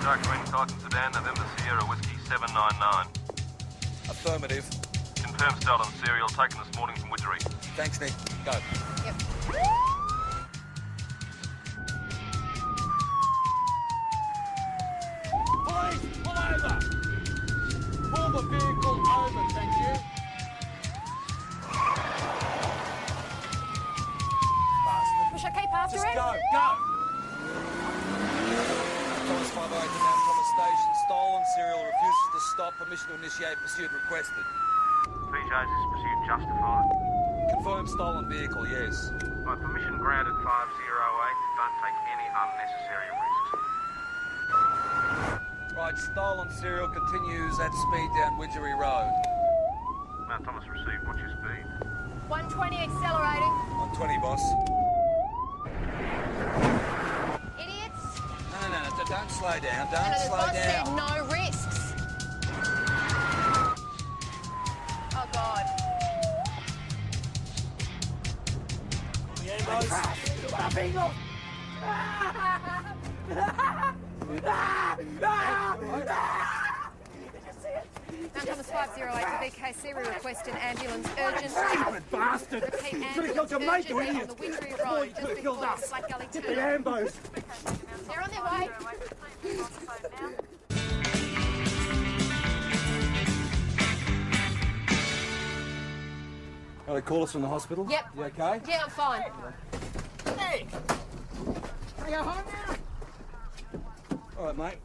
Dark Green Titan Sedan, November Sierra Whiskey 799. Affirmative. Confirmed stolen serial taken this morning from Widgery. Thanks, Nick. Go. Yep. Police, pull over! Pull the vehicle over, thank you. Should I keep after Just him? go. Thomas 508 to Mount Thomas Station. Stolen serial refuses to stop. Permission to initiate pursuit requested. PJ's is pursuit justified. Confirmed stolen vehicle, yes. By permission granted 508, don't take any unnecessary risks. Right, stolen serial continues at speed down Widgery Road. Mount Thomas received, what's your speed? 120 accelerating. On 20, boss. Idiots. No, don't slow down. No, Don't the slow boss down. said no risks. Oh, God. Mount Thomas 508 to VKC, we request an ambulance urgently. Bastard! Repeat, Could have ambulance killed your mate, you urgently on idiot! the Widgery Boy, Road, could just have killed before us! Black Gully The Turn. ambos! They're on their way. Oh, they call us from the hospital? Yep. You okay? Yeah, I'm fine. Hey! Can I go home now? All right, mate.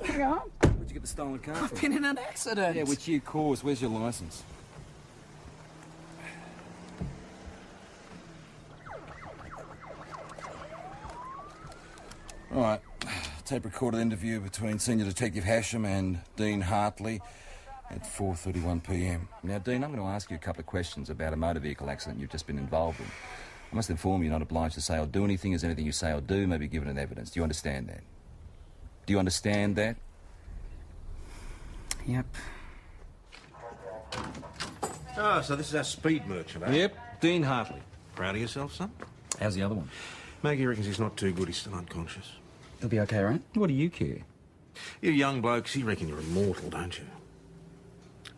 Can I go home? Where'd you get the stolen car from? Been in an accident. Yeah, which you caused. Where's your licence? All right. Tape recorded interview between Senior Detective Hasham and Dean Hartley at 4:31 p.m. Now, Dean, I'm going to ask you a couple of questions about a motor vehicle accident you've just been involved in. I must inform you you're not obliged to say or do anything, as anything you say or do may be given as evidence. Do you understand that? Do you understand that? Yep. Oh, so this is our speed merchant, eh? Yep, Dean Hartley. Proud of yourself, son? How's the other one? Maggie reckons he's not too good. He's still unconscious. He'll be okay, right? What do you care? You young blokes, you reckon you're immortal, don't you?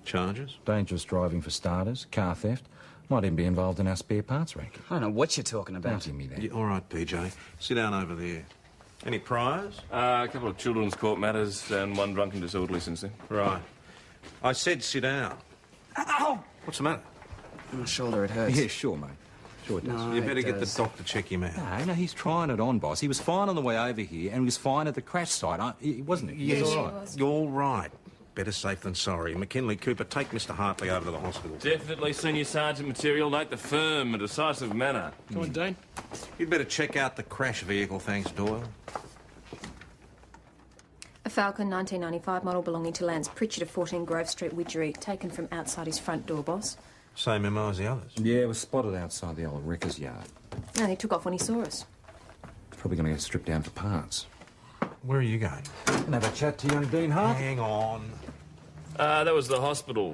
Charges? Dangerous driving for starters, car theft. Might even be involved in our spare parts racket. I don't know what you're talking Don't about. give me that. Yeah, all right, PJ. Sit down over there. Any priors? A couple of children's court matters and one drunken disorderly since then. Right. I said sit down. Ow! What's the matter? My shoulder, it hurts. Yeah, sure, mate. Sure it does. No, You it better get the does. doctor to check him out. No, he's trying it on, boss. He was fine on the way over here, and he was fine at the crash site, wasn't he? Yes, He's all right. You're all right. Better safe than sorry. McKinley Cooper, take Mr. Hartley over to the hospital. Definitely senior sergeant material, note the firm and decisive manner. Come on, Dean. You'd better check out the crash vehicle, thanks, Doyle. A Falcon 1995 model belonging to Lance Pritchard of 14 Grove Street, Widgery, taken from outside his front door, boss. Same MO as the others. Yeah, it was spotted outside the old wrecker's yard. And he took off when he saw us. Probably going to get stripped down for parts. Where are you going? And have a chat to young Dean Hartley. Hang on. That was the hospital.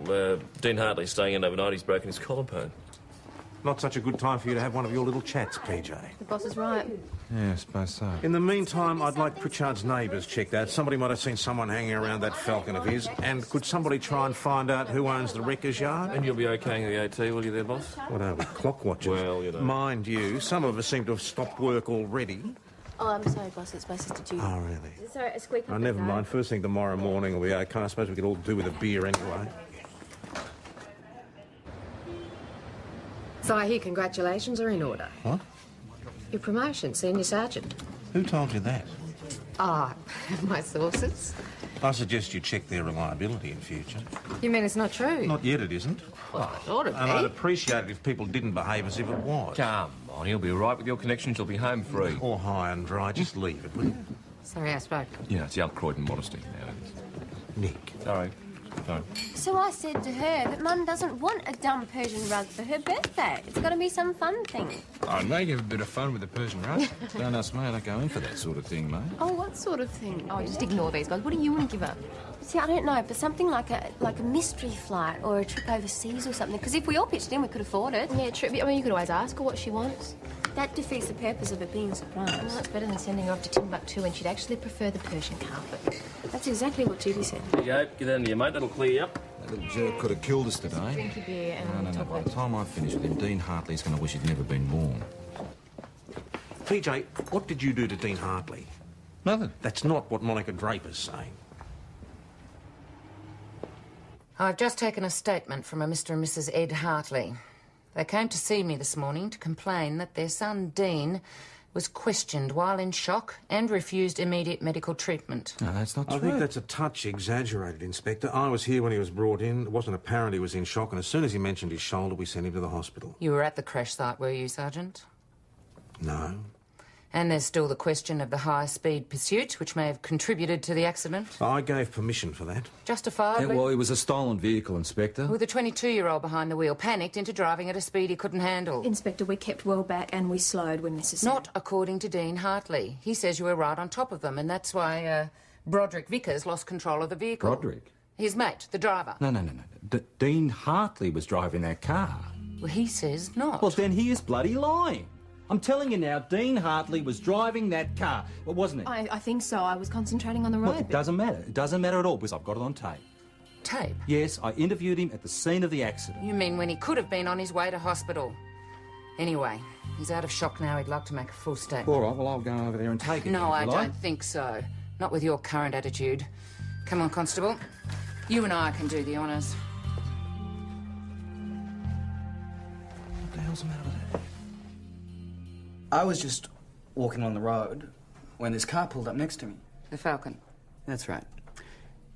Dean Hartley's staying in overnight. He's broken his collarbone. Not such a good time for you to have one of your little chats, PJ. The boss is right. Yeah, I suppose so. In the meantime, I'd like Pritchard's neighbours checked out. Somebody might have seen someone hanging around that Falcon of his. And could somebody try and find out who owns the wrecker's yard? And you'll be okaying the AT, will you there, boss? What are we, clock watchers? Well, you know. Mind you, some of us seem to have stopped work already. Oh, I'm sorry, boss. It's my sister Judy. Oh, really? Sorry, a squeak. Oh, never mind. First thing tomorrow morning will be okay. I suppose we could all do with a beer anyway. So I hear congratulations are in order. What? Your promotion, senior sergeant. Who told you that? Ah, my sources. I suggest you check their reliability in future. You mean it's not true? Not yet, it isn't. Well, I thought it'd And I'd be. appreciate it if people didn't behave as if it was. Come on, he'll be all right with your connections. You'll be home free. Or high and dry. Just leave it, will you? Sorry I spoke. Yeah, it's the old Croydon modesty now. Nick. Sorry. Sorry. So I said to her that Mum doesn't want a dumb Persian rug for her birthday. It's got to be some fun thing. I may have a bit of fun with the Persian rug. Don't ask me, I don't go in for that sort of thing, mate. Oh, what sort of thing? Oh, just ignore these guys. What do you want to give up? See, I don't know, but something like a mystery flight or a trip overseas or something. Because if we all pitched in, we could afford it. Yeah, true. I mean, you could always ask her what she wants. That defeats the purpose of it being a surprise. Well, it's better than sending her off to Timbuktu when she'd actually prefer the Persian carpet. That's exactly what Judy said. There you go. Get down to your mate. That'll clear you up. That little jerk could have killed us today. Drink your beer and No. talk By about the time I finish with him, Dean Hartley's going to wish he'd never been born. PJ, what did you do to Dean Hartley? Nothing. That's not what Monica Draper's saying. I've just taken a statement from a Mr. and Mrs. Ed Hartley. They came to see me this morning to complain that their son, Dean, was questioned while in shock and refused immediate medical treatment. No, that's not true. I think that's a touch exaggerated, Inspector. I was here when he was brought in. It wasn't apparent he was in shock, and as soon as he mentioned his shoulder, we sent him to the hospital. You were at the crash site, were you, Sergeant? No. And there's still the question of the high-speed pursuit, which may have contributed to the accident. I gave permission for that. Justifiably? Well, it was a stolen vehicle, Inspector. With a 22-year-old behind the wheel, panicked into driving at a speed he couldn't handle. Inspector, we kept well back and we slowed when necessary. Not according to Dean Hartley. He says you were right on top of them, and that's why, Broderick Vickers lost control of the vehicle. Broderick? His mate, the driver. No. Dean Hartley was driving that car. Well, he says not. Well, then he is bloody lying. I'm telling you now, Dean Hartley was driving that car. Well, wasn't he? I think so. I was concentrating on the road. Well, it doesn't matter. It doesn't matter at all because I've got it on tape. Tape? Yes, I interviewed him at the scene of the accident. You mean when he could have been on his way to hospital? Anyway, he's out of shock now. He'd like to make a full statement. All right, well, I'll go over there and take it. No, I if you like. don't think so. Not with your current attitude. Come on, Constable. You and I can do the honours. What the hell's the matter with that? I was just walking on the road when this car pulled up next to me. The Falcon. That's right.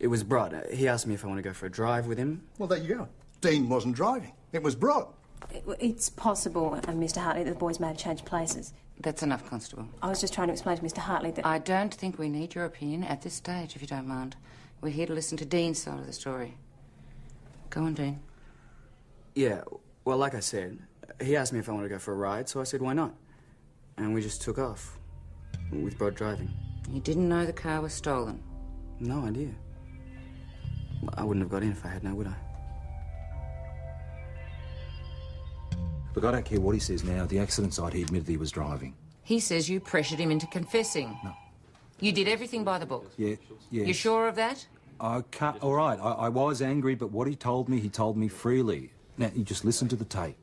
It was Brod. He asked me if I want to go for a drive with him. Well, there you go. Dean wasn't driving. It was Brod. It's possible, Mr. Hartley, that the boys may have changed places. That's enough, Constable. I was just trying to explain to Mr. Hartley that... I don't think we need your opinion at this stage, if you don't mind. We're here to listen to Dean's side of the story. Go on, Dean. Yeah, well, like I said, he asked me if I want to go for a ride, so I said, why not? And we just took off, with Brod driving. You didn't know the car was stolen? No idea. I wouldn't have got in if I had, now would I? Look, I don't care what he says now. At the accident site, he admitted he was driving. He says you pressured him into confessing. No. You did everything by the book? Yeah. You sure of that? I can't... All right, I was angry, but what he told me freely. Now, you just listen to the tape.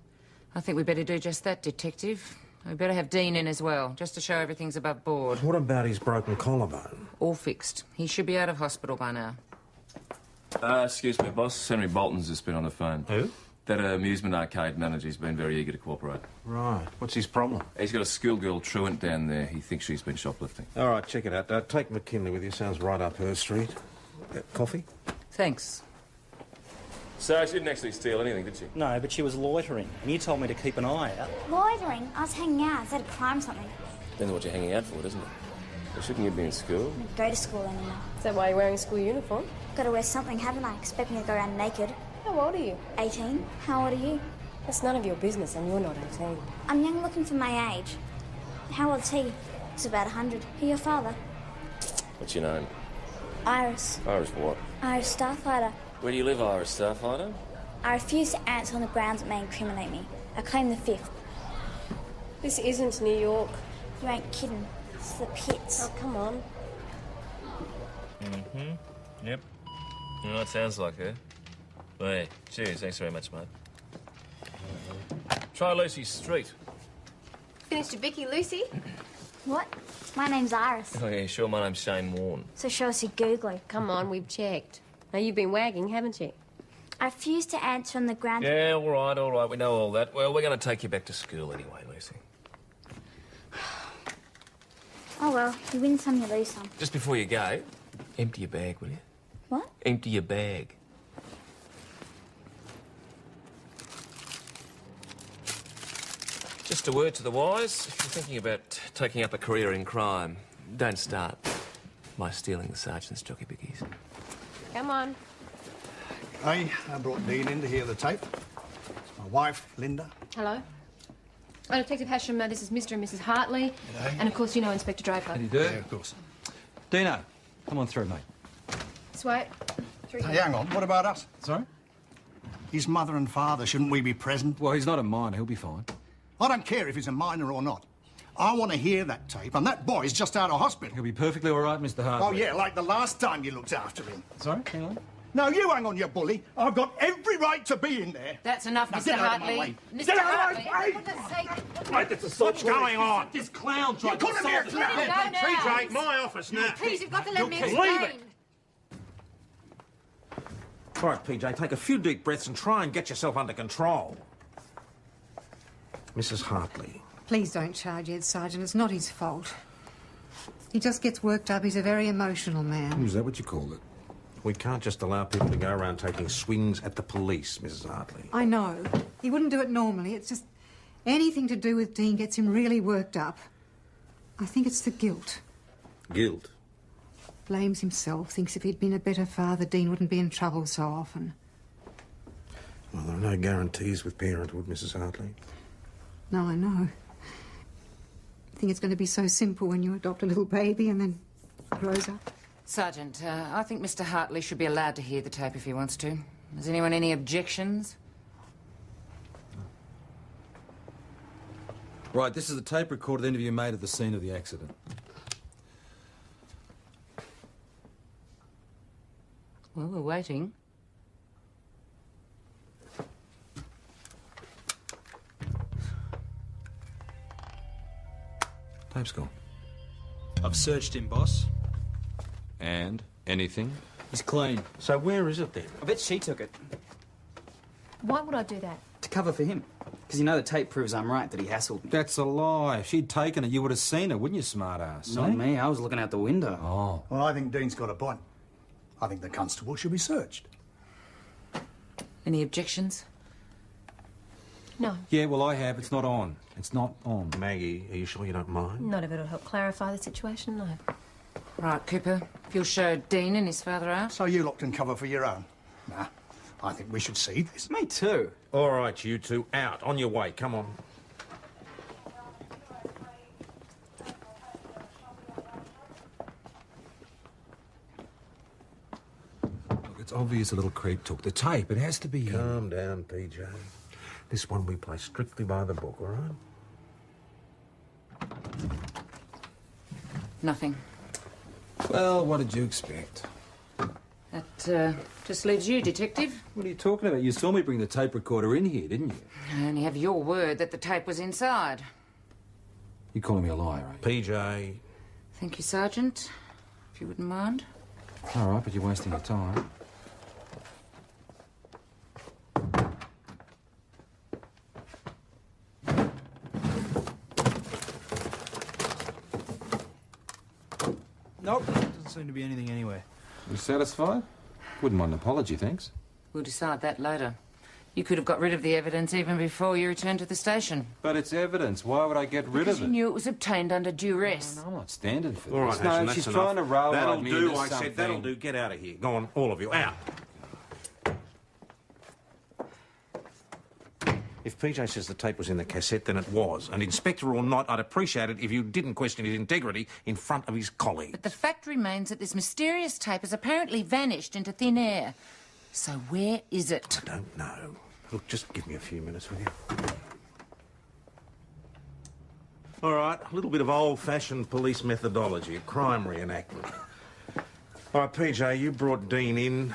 I think we better do just that, Detective. We better have Dean in as well, just to show everything's above board. What about his broken collarbone? All fixed. He should be out of hospital by now. Excuse me, boss. Henry Bolton's just been on the phone. Who? That amusement arcade manager's been very eager to cooperate. Right. What's his problem? He's got a schoolgirl truant down there. He thinks she's been shoplifting. All right, check it out. Take McKinley with you. Sounds right up her street. Coffee? Thanks. So she didn't actually steal anything, did she? No, but she was loitering, and you told me to keep an eye out. Loitering? I was hanging out. Is that a crime or something? Depends what you're hanging out for, doesn't it? Well, shouldn't you be in school? I don't go to school anymore. Is that why you're wearing a school uniform? Got to wear something, haven't I? Expect me to go around naked. How old are you? 18. How old are you? That's none of your business, and you're not 18. I'm young looking for my age. How old's he? He's about 100. Who's your father? What's your name? Iris. Iris what? Iris Starfighter. Where do you live, Iris Starfighter? I refuse to answer on the grounds that may incriminate me. I claim the 5th. This isn't New York. You ain't kidding. It's the pits. Oh, come on. Mm-hmm. Yep. You know what it sounds like, eh? Hey, cheers. Thanks very much, mate. Try Lucy's Street. Finished your Vicky, Lucy? What? My name's Iris. Oh, yeah, sure. My name's Shane Warne. So show us your googly. Come on, we've checked. Now, you've been wagging, haven't you? I refuse to answer on the grounds... Yeah, all right. We know all that. Well, we're going to take you back to school anyway, Lucy. Oh, well, you win some, you lose some. Just before you go, empty your bag, will you? What? Empty your bag. Just a word to the wise. If you're thinking about taking up a career in crime, don't start by stealing the sergeant's jockey bickies. Come on. Hey, I brought Dean in to hear the tape. My wife, Linda. Hello. Oh, Detective Hasham, this is Mr. and Mrs. Hartley. G'day. And, of course, you know Inspector Draper. How do you do? Yeah, of course. Dino, come on through, mate. Sweet. Hey, hang on. What about us? Sorry? His mother and father, shouldn't we be present? Well, he's not a minor. He'll be fine. I don't care if he's a minor or not. I want to hear that tape, and that boy's just out of hospital. He'll be perfectly all right, Mr. Hartley. Oh, yeah, like the last time you looked after him. Sorry, hang on. No, you hang on, you bully. I've got every right to be in there. That's enough, Now, Mr. get out of my Hartley. way. Mr. Get out Hartley, of my way! for goodness sake. Right, that's assault. What's going on? This clown tried to You couldn't assault be a us. clown. Let me go now. TJ, my office now. Please, you've got to let me Leave explain. it. All right, PJ, take a few deep breaths and try and get yourself under control. Mrs. Hartley. Please don't charge Ed, Sergeant. It's not his fault. He just gets worked up. He's a very emotional man. Is that what you call it? We can't just allow people to go around taking swings at the police, Mrs. Hartley. I know. He wouldn't do it normally. It's just anything to do with Dean gets him really worked up. I think it's the guilt. Guilt? Blames himself, thinks if he'd been a better father, Dean wouldn't be in trouble so often. Well, there are no guarantees with parenthood, Mrs. Hartley. No, I know. I think it's going to be so simple when you adopt a little baby and then he grows up. Sergeant, I think Mr. Hartley should be allowed to hear the tape if he wants to. Has anyone any objections? Right, this is the tape-recorded interview made at the scene of the accident. Well, we're waiting. Tape's gone. I've searched him, boss. And? Anything? He's clean. So where is it then? I bet she took it. Why would I do that? To cover for him. Because you know the tape proves I'm right, that he hassled me. That's a lie. If she'd taken it, you would have seen her, wouldn't you, smart-ass? Not me, I was looking out the window. Oh. Well, I think Dean's got a point. I think the constable should be searched. Any objections? No. Yeah, well, I have. It's not on. It's not on. Maggie, are you sure you don't mind? Not if it'll help clarify the situation, no. Right, Cooper. If you'll show Dean and his father out. So you looked and cover for your own? Nah, I think we should see this. Me too. All right, you two, out. On your way. Come on. Look, it's obvious a little creep took the tape. It has to be... Calm down, PJ. This one we play strictly by the book, all right? Nothing. Well, what did you expect? That just leaves you, Detective. What are you talking about? You saw me bring the tape recorder in here, didn't you? I only have your word that the tape was inside. You're calling me a liar, are you? PJ. Thank you, Sergeant. If you wouldn't mind. All right, but you're wasting your time. Nope. Doesn't seem to be anything anywhere. You satisfied? Wouldn't mind an apology, thanks. We'll decide that later. You could have got rid of the evidence even before you returned to the station. But it's evidence. Why would I get rid Because of you it? knew it was obtained under duress. No, I'm not standing for this. All right, no, Ashton, she's that's trying to enough. railroad That'll me do, into I something. said. That'll do. Get out of here. Go on, all of you, out. If PJ says the tape was in the cassette, then it was. And Inspector or not, I'd appreciate it if you didn't question his integrity in front of his colleagues. But the fact remains that this mysterious tape has apparently vanished into thin air. So where is it? I don't know. Look, just give me a few minutes, will you? All right, a little bit of old-fashioned police methodology, a crime reenactment. All right, PJ, you brought Dean in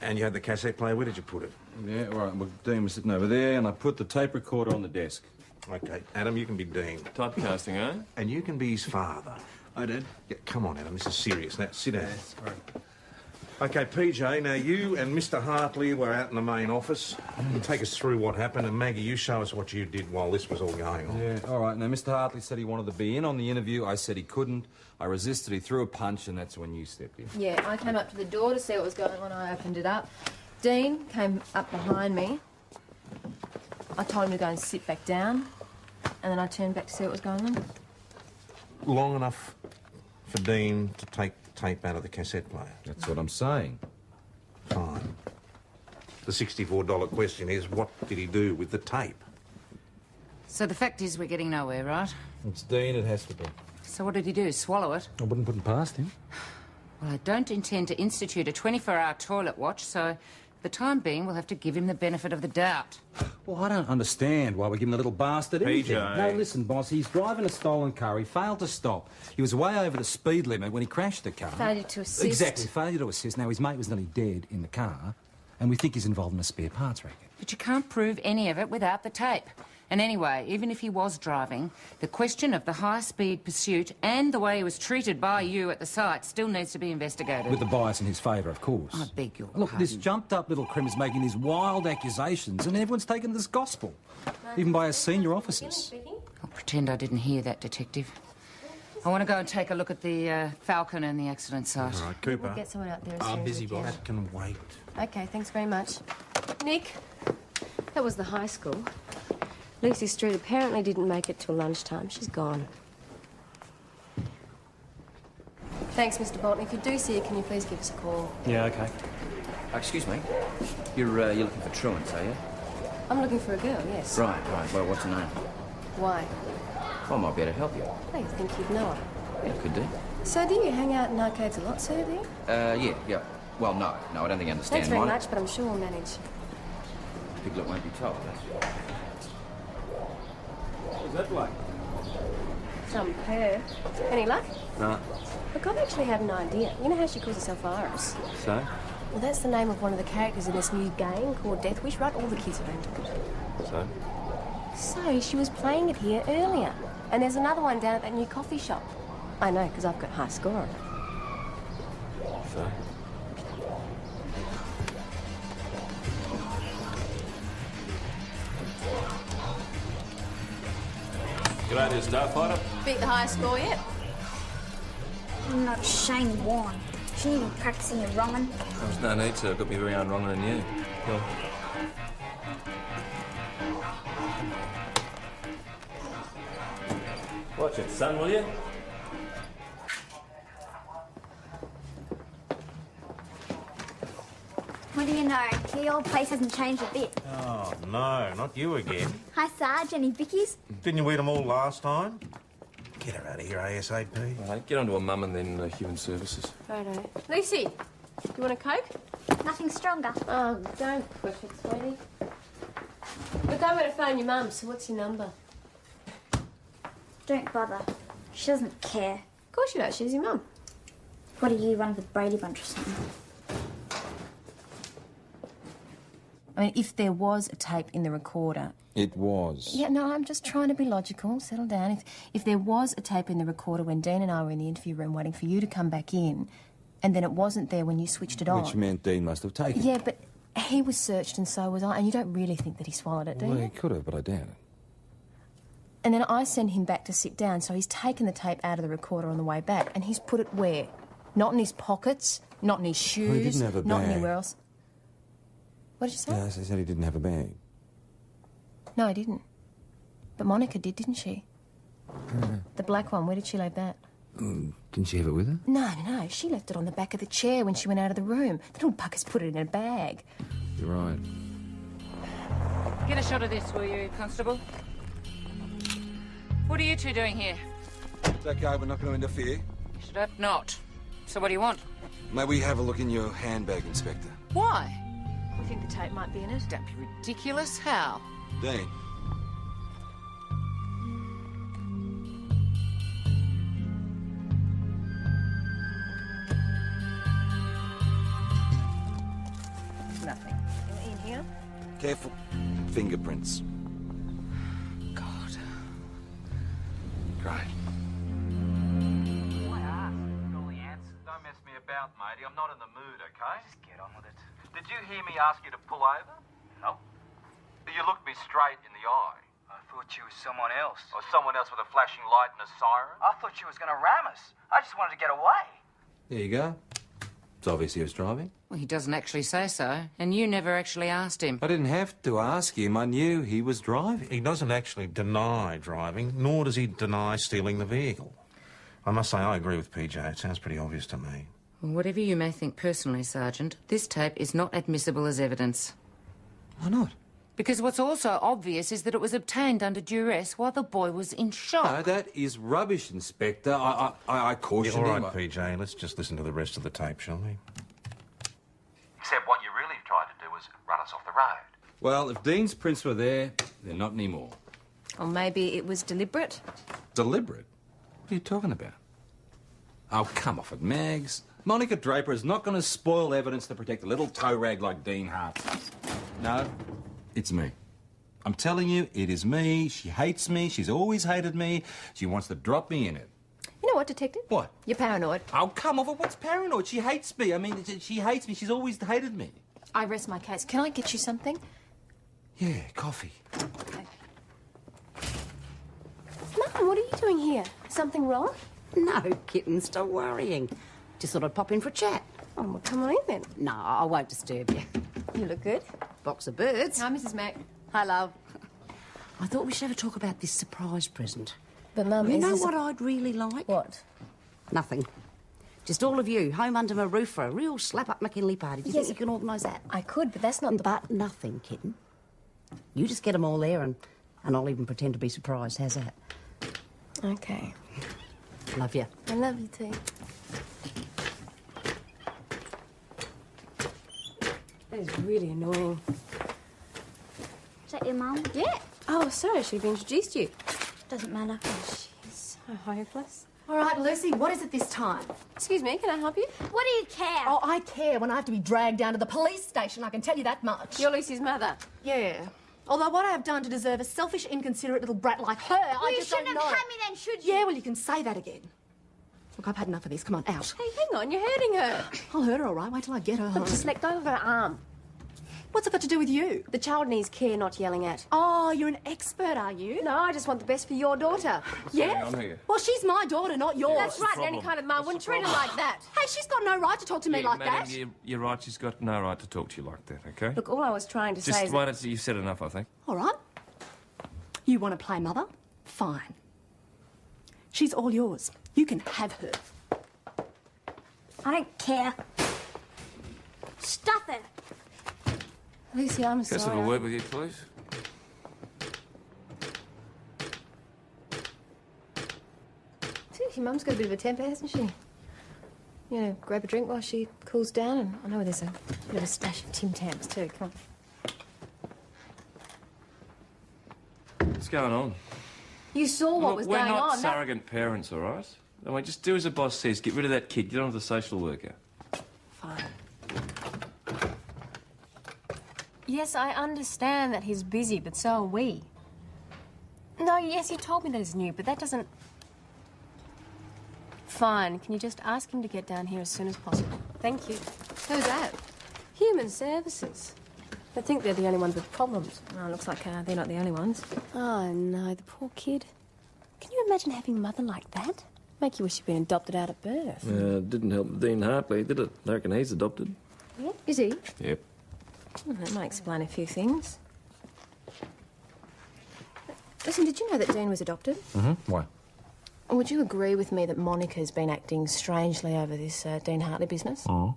and you had the cassette player. Where did you put it? Yeah, all right. Well, Dean was sitting over there, and I put the tape recorder on the desk. Okay, Adam, you can be Dean. Typecasting, eh? And you can be his father. I did. Yeah, come on, Adam, this is serious. Now, sit down. Sorry. Okay, PJ, now you and Mr. Hartley were out in the main office. You take us through what happened, and Maggie, you show us what you did while this was all going on. Yeah, all right. Now, Mr. Hartley said he wanted to be in on the interview. I said he couldn't. I resisted. He threw a punch, and that's when you stepped in. Yeah, I came up to the door to see what was going on. I opened it up. Dean came up behind me. I told him to go and sit back down, and then I turned back to see what was going on. Long enough for Dean to take the tape out of the cassette player. That's what I'm saying. Fine. The $64 question is, what did he do with the tape? So the fact is we're getting nowhere, right? It's Dean, it has to be. So what did he do, swallow it? I wouldn't put it past him. Well, I don't intend to institute a 24-hour toilet watch, so For the time being, we'll have to give him the benefit of the doubt. Well, I don't understand why we're giving the little bastard anything. PJ. No, listen, boss, he's driving a stolen car. He failed to stop. He was way over the speed limit when he crashed the car. Failure to assist. Exactly, failure to assist. Now, his mate was nearly dead in the car, and we think he's involved in a spare parts racket. But you can't prove any of it without the tape. And anyway, even if he was driving, the question of the high-speed pursuit and the way he was treated by you at the site still needs to be investigated. With the bias in his favour, of course. I beg your Look, pardon. this jumped-up little crim is making these wild accusations, and everyone's taken this gospel, even by our senior officers. I'll pretend I didn't hear that, Detective. I want to go and take a look at the Falcon and the accident site. All right, Cooper. We'll get someone out there as soon I'm as busy, we can. boss. That can wait. Okay, thanks very much. Nick, that was the high school. Lucy Street apparently didn't make it till lunchtime. She's gone. Thanks, Mr. Bolton. If you do see her, can you please give us a call? Yeah, OK. Excuse me. You're looking for truants, are you? I'm looking for a girl, yes. Right. Well, what's her name? Why? Well, I might be able to help you. I think you'd know her. Yeah, could do. So do you hang out in arcades a lot, sir, do you? Yeah. Well, no, I don't think I understand. Thanks very Mine- much, but I'm sure we'll manage. Piglet won't be told. What's that like? Some her. Any luck? No. Look, I've actually had an idea. You know how she calls herself Iris? So? Well, that's the name of one of the characters in this new game called Death Wish, right? All the kids are into it. So? So, she was playing it here earlier. And there's another one down at that new coffee shop. I know, because I've got high score on it. So? G'day there, Starfighter. Beat the highest score yet? I'm not Shane Warren. Shouldn't you be practicing your wronging? There's no need to. I've got me very own wronger than you. Go. Watch it, son, will you? What do you know? The old place hasn't changed a bit. Oh, no, not you again. Hi, Sarge. Any Vickies? Didn't you eat them all last time? Get her out of here, ASAP. All right, get on to a mum and then Human Services. Righto. Lucy, do you want a Coke? Nothing stronger. Oh, don't push it, sweetie. Look, I'm going to phone your mum, so what's your number? Don't bother. She doesn't care. Of course you don't, she's your mum. What are you, one of the Brady Bunch or something? I mean, if there was a tape in the recorder... It was. Yeah, no, I'm just trying to be logical. Settle down. If there was a tape in the recorder when Dean and I were in the interview room waiting for you to come back in, and then it wasn't there when you switched it on... Which meant Dean must have taken it. Yeah, but he was searched and so was I, and you don't really think that he swallowed it, do Well, you? he could have, but I doubt it. And then I send him back to sit down, so he's taken the tape out of the recorder on the way back, and he's put it where? Not in his pockets, not in his shoes, Well, he didn't have a not bag. anywhere else. What did you say? Yes, I said he didn't have a bag. No, he didn't. But Monica did, didn't she? The black one, where did she leave that? Didn't she have it with her? No, she left it on the back of the chair when she went out of the room. The little bugger's put it in a bag. You're right. Get a shot of this, will you, Constable? What are you two doing here? It's okay, we're not going to interfere. Should hope not. So what do you want? May we have a look in your handbag, Inspector? Why? We think the tape might be in it. Don't be ridiculous. How? Dean. Nothing. In here? Careful. Fingerprints. God. Great. I asked all the answers. Don't mess me about, matey. I'm not in the mood, okay? Just get on with it. Did you hear me ask you to pull over? No. You looked me straight in the eye. I thought you was someone else. Or someone else with a flashing light and a siren. I thought you was going to ram us. I just wanted to get away. There you go. It's obvious he was driving. Well, he doesn't actually say so, and you never actually asked him. I didn't have to ask him. I knew he was driving. He doesn't actually deny driving, nor does he deny stealing the vehicle. I must say, I agree with PJ. It sounds pretty obvious to me. Well, whatever you may think personally, Sergeant, this tape is not admissible as evidence. Why not? Because what's also obvious is that it was obtained under duress while the boy was in shock. No, that is rubbish, Inspector. I cautioned All him. right, PJ, let's just listen to the rest of the tape, shall we? Except what you really tried to do was Well, if Dean's prints were there, they're not anymore. Or maybe it was deliberate. Deliberate? What are you talking about? Oh, come off it, Mags. Monica Draper is not going to spoil evidence to protect a little toe rag like Dean Hartley. No, it's me. I'm telling you, it is me. She hates me. She's always hated me. She wants to drop me in it. You know what, Detective? What? You're paranoid. Oh, come off it. What's paranoid? She hates me. I mean, she hates me. She's always hated me. I rest my case. Can I get you something? Yeah, coffee. Okay. Mum, what are you doing here? Something wrong? No, kitten, stop worrying. Just thought I'd pop in for a chat. Oh, well, come on in then. No, I won't disturb you. You look good. Box of birds. Hi, Mrs. Mac. Hi, love. I thought we should have a talk about this surprise present. But, Mum, You is know this what I'd really like? What? Nothing. Just all of you, home under my roof for a real slap-up McKinley party. Do you think you can organise that? I could, but that's not the... But nothing, kitten. You just get them all there and I'll even pretend to be surprised. How's that? Okay. Love you. I love you too. That is really annoying. Is that your mum? Yeah. Oh, sorry, I should have introduced you. Doesn't matter. She's so hopeless. All right, Lucy, what is it this time? Excuse me, can I help you? What do you care? Oh, I care when I have to be dragged down to the police station, I can tell you that much. You're Lucy's mother. Yeah. Although what I have done to deserve a selfish, inconsiderate little brat like her, I You just don't shouldn't know. have had me then, should you? Yeah, well, you can say that again. Look, I've had enough of this. Come on, out. Hey, hang on, you're hurting her. I'll hurt her, all right. Wait till I get her home. Look, just let go of her arm. What's it got to do with you? The child needs care, not yelling at. Oh, you're an expert, are you? No, I just want the best for your daughter. Yeah? going on here? Well, she's my daughter, not yours. That's right, any kind of mum wouldn't treat her like that. Hey, she's got no right to talk to me like madam, that. You're right. She's got no right to talk to you like that, okay? Look, all I was trying to say Just is... why don't you... You've said enough, I think. All right. You want to play mother? Fine. She's all yours. You can have her. I don't care. Stuff it. Lucy, I'm Can I sorry. have a word with you, please? See, your mum's got a bit of a temper, hasn't she? You know, grab a drink while she cools down, and I know there's a bit of a stash of Tim Tams too. Come on. What's going on? You saw what was going We're not on. surrogate parents, all right? I mean, just do as the boss says. Get rid of that kid. Get on to the social worker. Fine. Yes, I understand that he's busy, but so are we. No, yes, you told me that he's new, but that doesn't... Fine. Can you just ask him to get down here as soon as possible? Thank you. Who's that? Human Services. They think they're the only ones with problems. Oh, looks like they're not the only ones. Oh, no, the poor kid. Can you imagine having a mother like that? Make you wish you'd been adopted out at birth. Didn't help Dean Hartley, did it? I reckon he's adopted. Yeah? Is he? Yep. Well, that might explain a few things. Listen, did you know that Dean was adopted? Mm-hmm. Why? Would you agree with me that Monica's been acting strangely over this Dean Hartley business? Oh.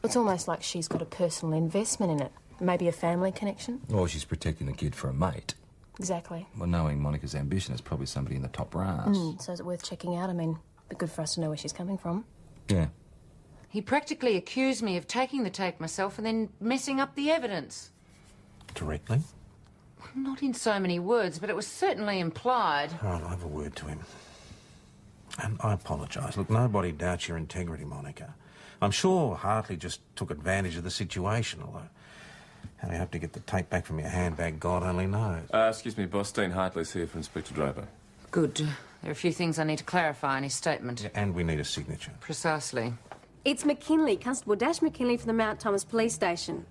It's almost like she's got a personal investment in it. Maybe a family connection? Or she's protecting the kid for a mate. Exactly. Well, knowing Monica's ambition is probably somebody in the top brass. So is it worth checking out? I mean, it'd be good for us to know where she's coming from. Yeah. He practically accused me of taking the tape myself and then messing up the evidence. Directly? Not in so many words, but it was certainly implied. All right, I'll have a word to him. And I apologise. Look, nobody doubts your integrity, Monica. I'm sure Hartley just took advantage of the situation, although how you have to get the tape back from your handbag, God only knows. Excuse me, boss. Dean Hartley's here for Inspector Draper. Good. There are a few things I need to clarify in his statement. Yeah, and we need a signature. Precisely. It's McKinley, Constable Dash McKinley from the Mount Thomas Police Station.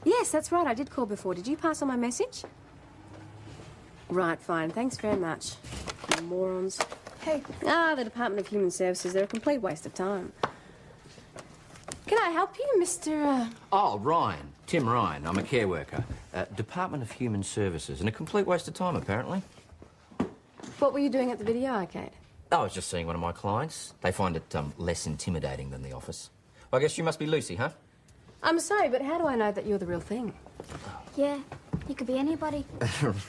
Yes, that's right. I did call before. Did you pass on my message? Right, fine. Thanks very much. Morons. Hey. The Department of Human Services. They're a complete waste of time. Can I help you, Mr... Oh, Ryan. Tim Ryan. I'm a care worker. Department of Human Services. And a complete waste of time, apparently. What were you doing at the video arcade? I was just seeing one of my clients. They find it less intimidating than the office. Well, I guess you must be Lucy, huh? I'm sorry, but how do I know that you're the real thing? Yeah, you could be anybody.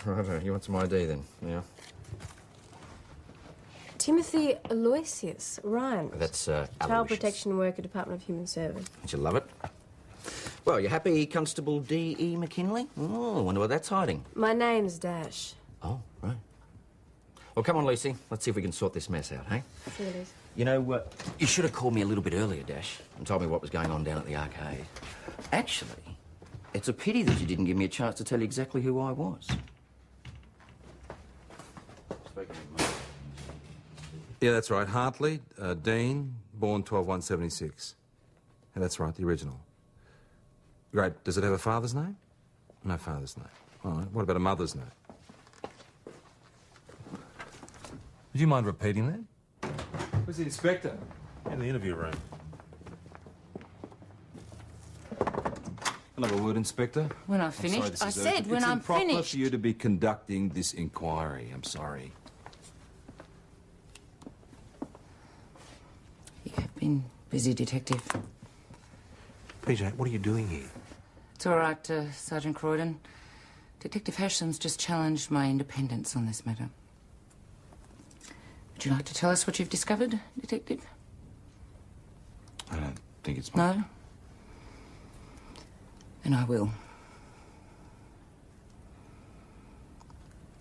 Right, you want some ID then? Yeah. Timothy Aloysius Ryan. That's Child Aloysius. Protection Worker, Department of Human Service. Don't you love it? Well, you happy, Constable D.E. McKinley? Oh, I wonder what that's hiding. My name's Dash. Oh, right. Well, come on, Lucy. Let's see if we can sort this mess out, hey? See you, Liz. You know, you should have called me a little bit earlier, Dash, and told me what was going on down at the arcade. Actually, it's a pity that you didn't give me a chance to tell you exactly who I was. Yeah, that's right. Hartley, Dean, born 12/1/76. Yeah, that's right, the original. Great. Does it have a father's name? No father's name. All right. What about a mother's name? Would you mind repeating that? Where's the inspector? In the interview room. Another word, Inspector. When I'm I'm sorry, finished. this I is said when it's I'm improper finished. for you to be conducting this inquiry. I'm sorry. You've been busy, Detective. PJ, what are you doing here? It's all right, Sergeant Croydon. Detective Hasham's just challenged my independence on this matter. Would you like to tell us what you've discovered, Detective? I don't think it's my... No? Then I will.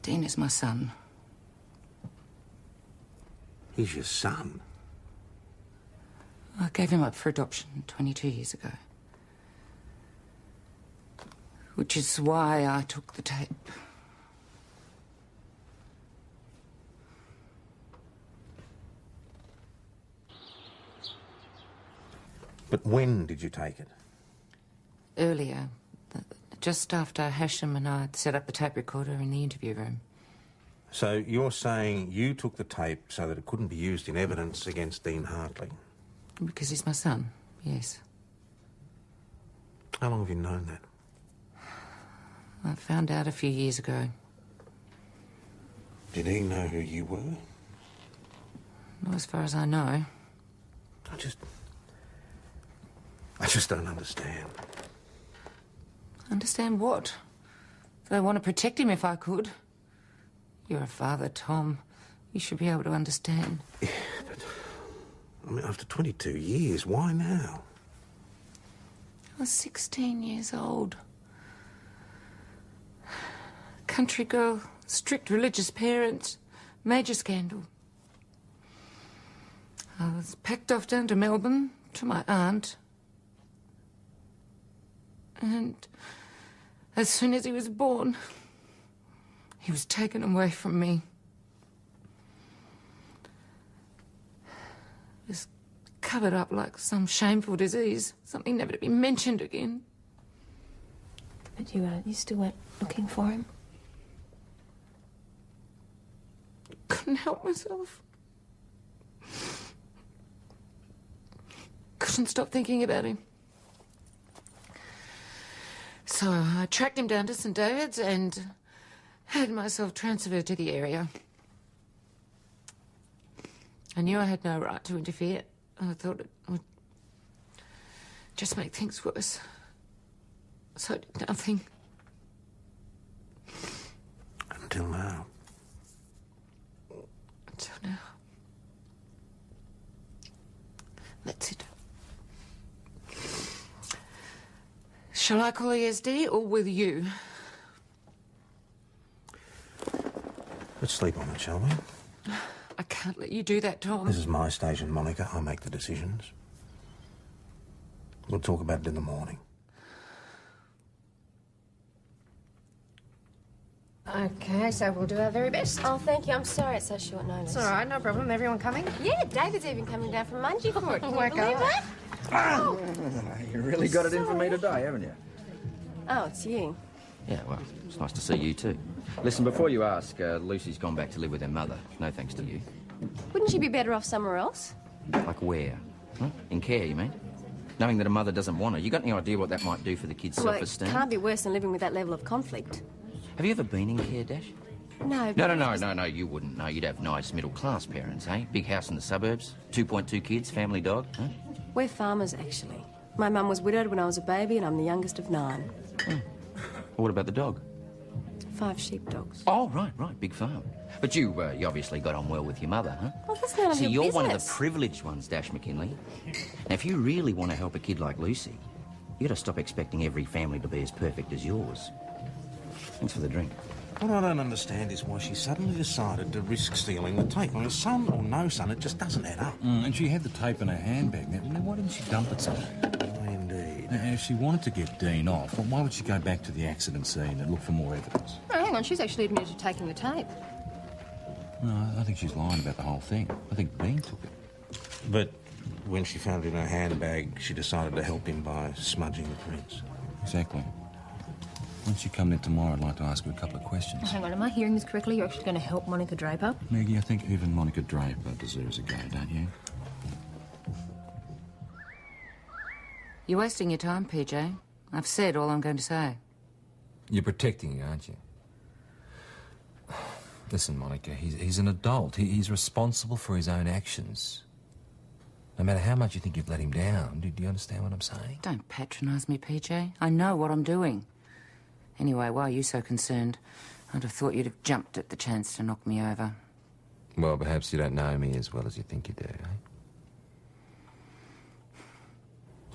Dean is my son. He's your son? I gave him up for adoption 22 years ago. Which is why I took the tape. But when did you take it? Earlier, just after Hasham and I had set up the tape recorder in the interview room. So you're saying you took the tape so that it couldn't be used in evidence against Dean Hartley? Because he's my son, yes. How long have you known that? I found out a few years ago. Did he know who you were? Not as far as I know. I just don't understand. Understand what? That I want to protect him if I could. You're a father, Tom. You should be able to understand. Yeah, but... I mean, after 22 years, why now? I was 16 years old. Country girl, strict religious parents, major scandal. I was packed off down to Melbourne to my aunt. And as soon as he was born, he was taken away from me. It was covered up like some shameful disease, something never to be mentioned again. But you still went looking for him? Couldn't help myself. Couldn't stop thinking about him. So I tracked him down to St David's and had myself transferred to the area. I knew I had no right to interfere. I thought it would just make things worse. So I did nothing. Until now. Until now. That's it. Shall I call ESD or will you? Let's sleep on it, shall we? I can't let you do that, Tom. This is my station, Monica. I make the decisions. We'll talk about it in the morning. Okay, so we'll do our very best. Oh, thank you. I'm sorry it's so short notice. It's all right, no problem. Everyone coming? Yeah, David's even coming down from Mungie Court. Can you my believe God. that? You really got it in for me today, haven't you? Oh, it's you. Yeah, well, it's nice to see you too. Listen, before you ask, Lucy's gone back to live with her mother. No thanks to you. Wouldn't she be better off somewhere else? Like where? Huh? In care, you mean? Knowing that her mother doesn't want her. You got any idea what that might do for the kid's Well, self-esteem? it can't be worse than living with that level of conflict. Have you ever been in care, Dash? No. No, you wouldn't. No, you'd have nice middle-class parents, eh? Big house in the suburbs, 2.2 kids, family dog, huh? We're farmers, actually. My mum was widowed when I was a baby, and I'm the youngest of 9. Well, what about the dog? 5 sheepdogs. Oh, right, big farm. But you obviously got on well with your mother, huh? Well, that's none of See, your you're one of the business. privileged ones, Dash McKinley. Now, if you really want to help a kid like Lucy, You gotta stop expecting every family to be as perfect as yours. Thanks for the drink. What I don't understand is why she suddenly decided to risk stealing the tape. I mean, son or no son, it just doesn't add up. And she had the tape in her handbag. Now, why didn't she dump it somewhere? Oh, indeed. Now, if she wanted to get Dean off, well, why would she go back to the accident scene and look for more evidence? Oh, hang on, she's actually admitted to taking the tape. No, I think she's lying about the whole thing. I think Dean took it. But when she found it in her handbag, she decided to help him by smudging the prints. Exactly. When she come in tomorrow, I'd like to ask her a couple of questions. Oh, hang on, am I hearing this correctly? You're actually going to help Monica Draper? Maggie, I think even Monica Draper deserves a go, don't you? You're wasting your time, PJ. I've said all I'm going to say. You're protecting her, aren't you? Listen, Monica, he's an adult. He's responsible for his own actions. No matter how much you think you've let him down, do you understand what I'm saying? Don't patronise me, PJ. I know what I'm doing. Anyway, why are you so concerned? I'd have thought you'd have jumped at the chance to knock me over. Well, perhaps you don't know me as well as you think you do, eh?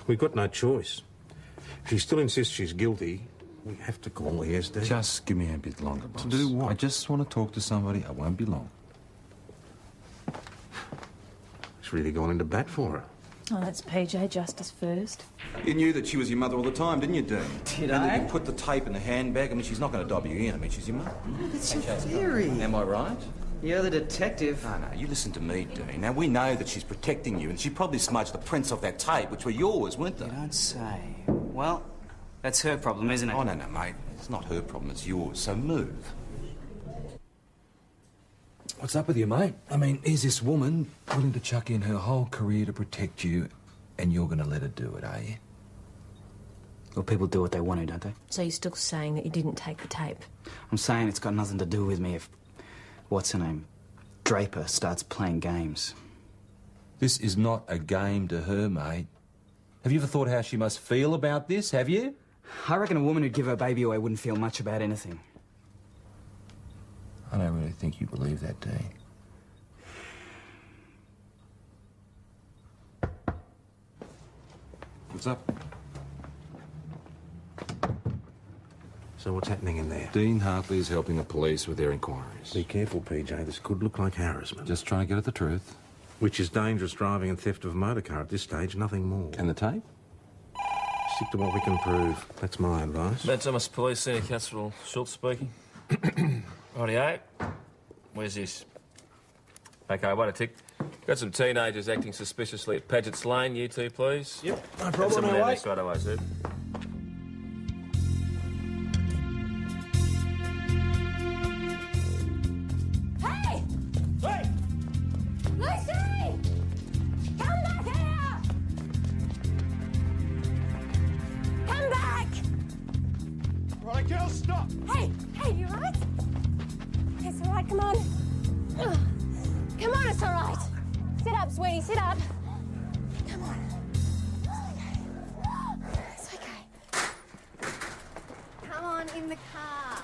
We've got no choice. If she still insists she's guilty, we have to call the SD. Just give me a bit longer, boss. To do what? I just want to talk to somebody. I won't be long. She's really gone into bat for her. Oh, that's PJ, justice first. You knew that she was your mother all the time, didn't you, Dean? Did and I? that you put the tape in the handbag. I mean, she's not going to dob you in. I mean, she's your mother. That's your theory. Am I right? You're the detective. No, you listen to me, Dean. Now, we know that she's protecting you, and she probably smudged the prints off that tape, which were yours, weren't they? You don't say. Well, that's her problem, isn't it? Oh, no, mate. It's not her problem, it's yours. So move. What's up with you, mate? I mean, is this woman willing to chuck in her whole career to protect you, and you're going to let her do it, are you? Well, people do what they want to, don't they? So you're still saying that you didn't take the tape? I'm saying it's got nothing to do with me if... What's her name? Draper starts playing games. This is not a game to her, mate. Have you ever thought how she must feel about this, have you? I reckon a woman who'd give her baby away wouldn't feel much about anything. I don't really think you believe that, Dean. What's up? So what's happening in there? Dean Hartley is helping the police with their inquiries. Be careful, PJ. This could look like harassment. Just trying to get at the truth. Which is dangerous driving and theft of a motor car at this stage, nothing more. And the tape? Stick to what we can prove. That's my advice. Mount Thomas Police, Senior Constable Schultz speaking. Rightio. Where's this? Okay, wait a tick. Got some teenagers acting suspiciously at Paget's Lane. You two, please. Yep, no Have problem. someone I'll down wait. there straight away, sir. Hey! Hey! Lucy! Come back here! Come back! Right, girls, stop! Hey, you right? It's all right, come on. Ugh. Come on, it's all right. Sit up, sweetie, sit up. Come on. It's okay. Come on, in the car.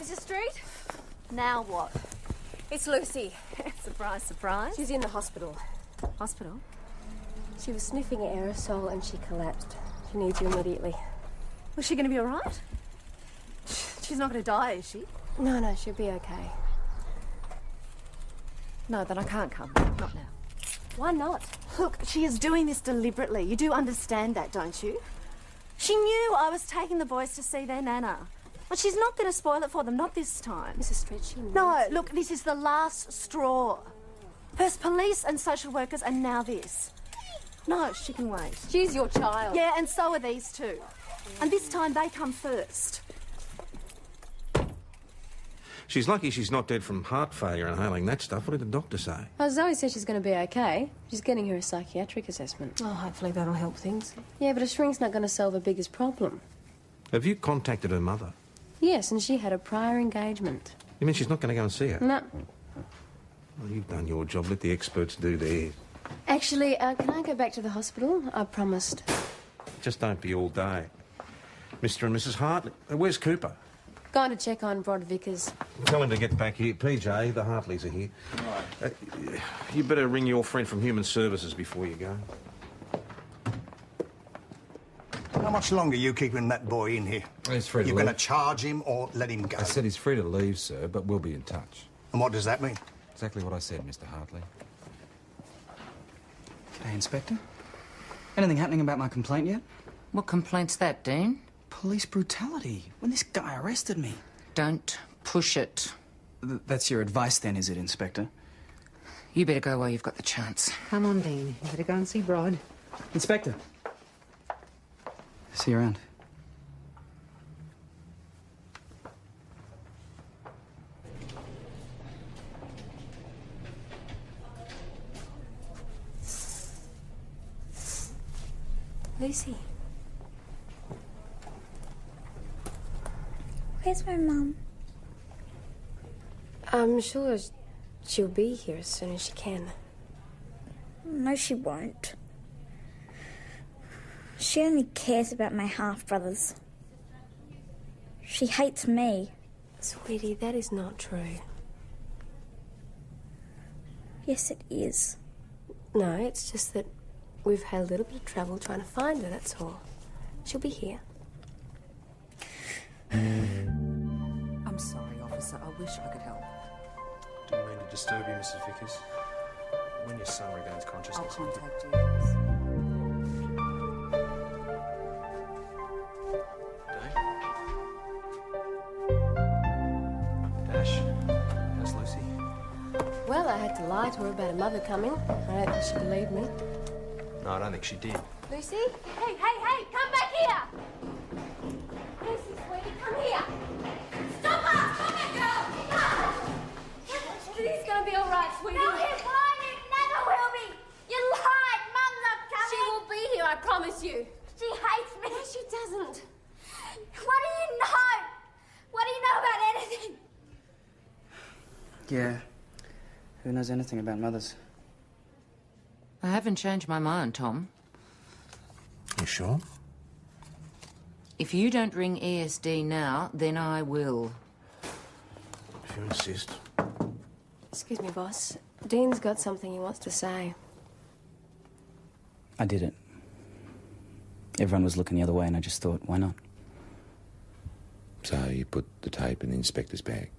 Is it Street? Now what? It's Lucy. Surprise, surprise. She's in the hospital. Hospital? She was sniffing aerosol and she collapsed. She needs you immediately. Was she going to be all right? She's not going to die, is she? No, she'll be okay. No, then I can't come. Not now. Why not? Look, she is doing this deliberately. You do understand that, don't you? She knew I was taking the boys to see their nana. But she's not going to spoil it for them, not this time. Mrs. Street, she No, look, this is the last straw. First police and social workers, and now this. No, she can wait. She's your child. Yeah, and so are these two. And this time they come first. She's lucky she's not dead from heart failure inhaling that stuff. What did the doctor say? Oh, Zoe says she's going to be okay. She's getting her a psychiatric assessment. Oh, hopefully that'll help things. Yeah, but a shrink's not going to solve her biggest problem. Have you contacted her mother? Yes, and she had a prior engagement. You mean she's not going to go and see her? No. Well, you've done your job. Let the experts do theirs. Actually, can I go back to the hospital? I promised. Just don't be all day. Mr. and Mrs. Hartley. Where's Cooper? Gone to check on Rod Vickers. Tell him to get back here. PJ, the Hartleys are here. Right. You better ring your friend from Human Services before you go. How much longer are you keeping that boy in here? He's free to You're leave. going to charge him or let him go? I said he's free to leave, sir, but we'll be in touch. And what does that mean? Exactly what I said, Mr. Hartley. Hey, Inspector. Anything happening about my complaint yet? What complaint's that, Dean? Police brutality. When this guy arrested me. Don't push it. That's your advice then, is it, Inspector? You better go while you've got the chance. Come on, Dean. You better go and see Rod. Inspector. See you around. Lucy. Where's my mum? I'm sure she'll be here as soon as she can. No, she won't. She only cares about my half-brothers. She hates me. Sweetie, that is not true. Yes, it is. No, it's just that we've had a little bit of trouble trying to find her, that's all. She'll be here. I'm sorry, officer. I wish I could help. Didn't mean to disturb you, Mrs. Vickers. When your son regains consciousness... I'll contact you. Dash, how's Lucy? Well, I had to lie to her about her mother coming. I don't think she believed me. No, I don't think she did. Lucy? Hey, come back here! Lucy, sweetie, come here! Stop her! Stop that girl! She's gonna be all right, sweetie. No, he's lying. It never will be. You lied. Mum's not coming. She will be here, I promise you. She hates me. No, she doesn't. What do you know? What do you know about anything? Yeah. Who knows anything about mothers? I haven't changed my mind, Tom. You sure? If you don't ring ESD now, then I will. If you insist. Excuse me, boss. Dean's got something he wants to say. I did it. Everyone was looking the other way and I just thought, why not? So you put the tape in the inspector's bag?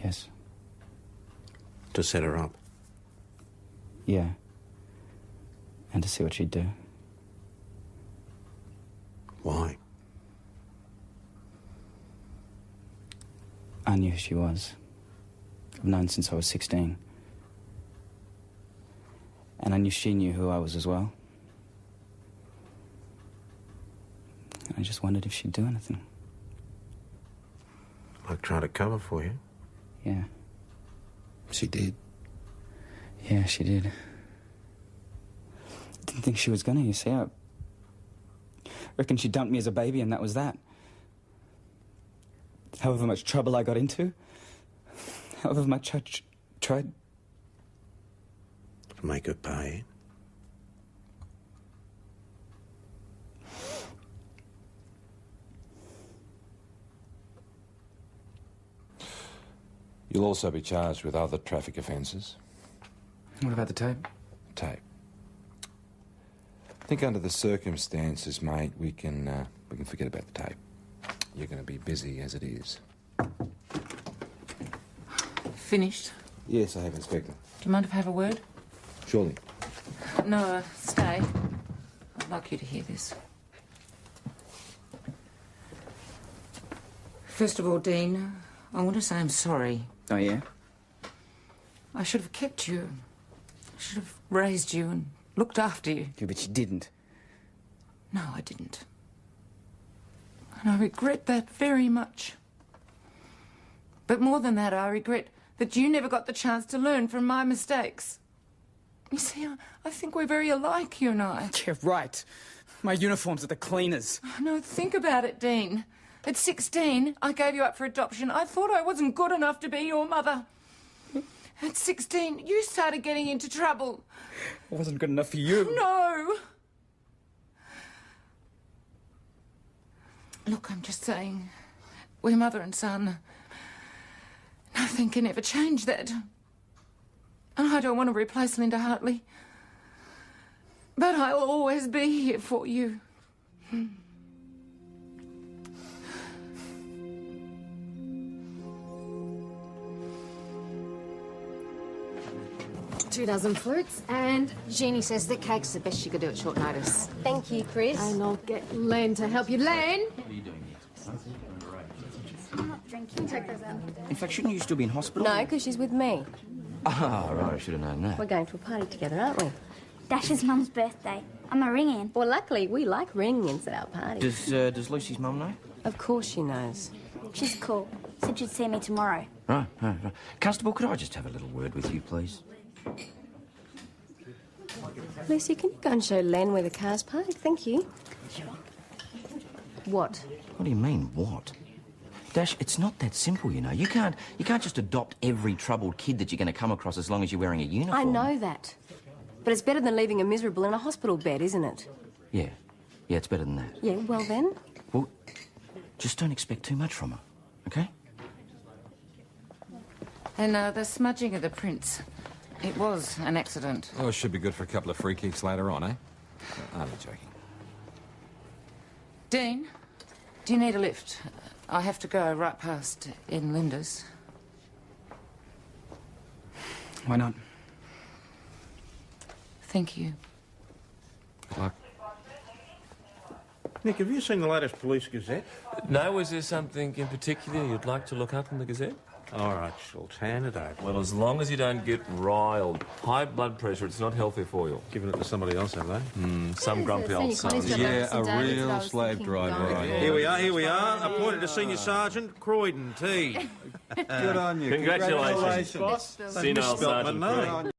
Yes. To set her up? Yeah. And to see what she'd do. Why? I knew who she was. I've known since I was 16. And I knew she knew who I was as well. And I just wondered if she'd do anything. Like try to cover for you? Yeah. She did? Yeah, she did. Didn't think she was gonna, you see. I reckon she dumped me as a baby and that was that. However much trouble I got into, however much I tried... To make her pay. You'll also be charged with other traffic offences. What about the tape? Tape. I think under the circumstances, mate, we can forget about the tape. You're going to be busy as it is. Finished? Yes, I have, Inspector. Do you mind if I have a word? Surely. No, stay. I'd like you to hear this. First of all, Dean, I want to say I'm sorry. Oh, yeah? I should have kept you. I should have raised you and looked after you. Yeah, but you didn't. No, I didn't. And I regret that very much. But more than that, I regret that you never got the chance to learn from my mistakes. You see, I think we're very alike, you and I. Yeah, right. My uniforms are the cleaners. No, think about it, Dean. At 16, I gave you up for adoption. I thought I wasn't good enough to be your mother. At 16, you started getting into trouble. I wasn't good enough for you. No. Look, I'm just saying, We're mother and son. Nothing can ever change that. And I don't want to replace Linda Hartley. But I'll always be here for you. 2 dozen fruits, and Jeannie says the cake's the best she could do at short notice. Thank you, Chris. And I'll get Len to help you. Len! What are you doing here? I'm not drinking. Check those out. In fact, shouldn't you still be in hospital? No, because she's with me. Ah, right, I should have known that. We're going to a party together, aren't we? Dash's mum's birthday. I'm a ring-in. Well, luckily, we like ring-ins at our party. Does Lucy's mum know? Of course she knows. She's cool. Said she'd see me tomorrow. Right. Constable, could I just have a little word with you, please? Lucy, can you go and show Len where the car's parked? Thank you. Sure. What? What do you mean, what? Dash, it's not that simple, you know. You can't just adopt every troubled kid that you're going to come across as long as you're wearing a uniform. I know that. But it's better than leaving her miserable in a hospital bed, isn't it? Yeah, it's better than that. Yeah, well then. Well, just don't expect too much from her, OK? And the smudging of the prints. It was an accident. Oh, it should be good for a couple of free kicks later on, eh? I'm joking. Dean, do you need a lift? I have to go right past in Linda's. Why not? Thank you. Good luck. Nick, have you seen the latest Police Gazette? No, is there something in particular you'd like to look up in the Gazette? All right, Schultz, hand it over. Well, as long as you don't get riled. High blood pressure, it's not healthy for you. Given it to somebody else, have they? Some grumpy old son. Yeah, a real slave driver. Right. Here we are. Appointed to Senior Sergeant Croydon T. Good on you. Congratulations. Boss. Senile Sergeant Croydon.